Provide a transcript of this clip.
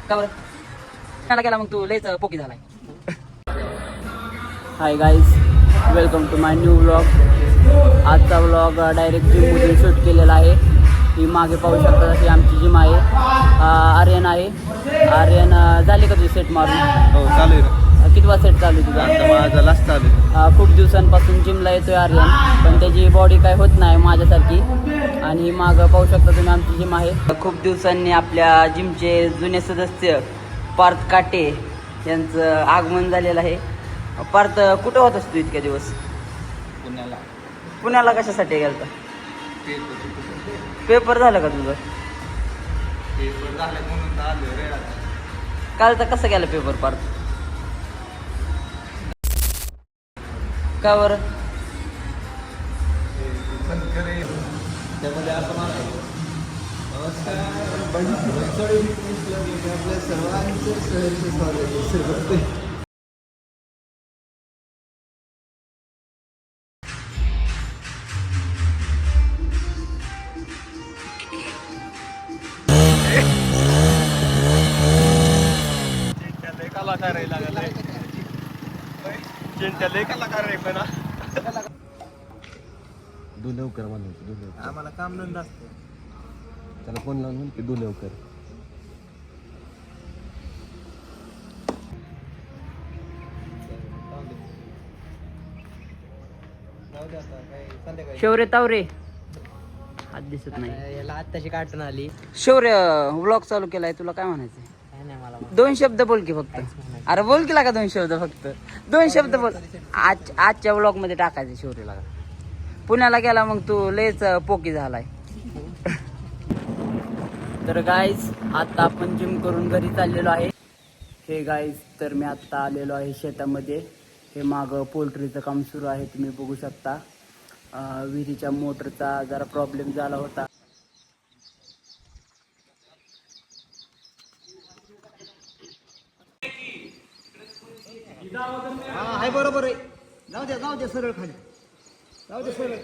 का बरं त्याला गेला मग तू लयच पोकी झालाय. Hi guys, welcome to my new vlog. आजचा व्लॉग डायरेक्ट जिममधून शूट केलेला आहे. ही मागे पाहू शकता ही आमची जिम आहे. आर्यन आहे. आर्यन झाली का तुझी सेट मारून? हो चालू आहे. कितवा सेट चालू आहे तुझा? आता माझा लास्ट चालू आहे. खूप दिवसांपासून जिमला येतोय आर्यन, पण त्याची बॉडी काय होत नाही माझ्यासारखी. आणि मागं पाहू शकता तुम्ही आमची जिम आहे. खूप दिवसांनी आपल्या जिमचे जुने सदस्य पार्थ काटे यांचं आगमन झालेलं आहे. पार्थ, कुठं होतास तू इतक्या दिवस? पुण्याला. पुण्याला कशासाठी गेलता? पेपर झालं का तुझं? पेपर झाले म्हणून आलो रे. कालचा कसं गेला पेपर पार्थ? का बरं? त्यामध्ये असं म्हणायचं, नमस्कार आपल्या सर्वांचं सहर्ष स्वागत. कलाकार आहे लागलाय. चिंट्या लय कलाकार आहे पण दुलवकर म्हणून दुलवकर आम्हाला काम धंदा असतो. त्याला फोन लावून की दुलवकर. शौर्य तावरे हात दिसत नाही. याला आत्ताशी काटून आली. शौर्य व्लॉग चालू केलाय, तुला काय म्हणायचंय? काय नाही मला दोन शब्द बोल की फक्त. अरे बोल की लागा दोन शब्द, फक्त दोन शब्द बोल. आजच्या व्लॉग मध्ये टाकायचे शौर्यला. पुण्याला गेला मग तू लयच पोकी झालाय. तर गाईज, आता आपण जिम करून घरी चाललेलो आहे. हे गाईज, तर मी आता आलेलो आहे शेतामध्ये. हे मागं पोल्ट्रीचं काम सुरू आहे, तुम्ही बघू शकता. विहिरीच्या मोटरचा जरा प्रॉब्लेम झाला होता. आहे बरोबर आहे. जाऊ दे सरळ खाली. जाऊ दे सरळ.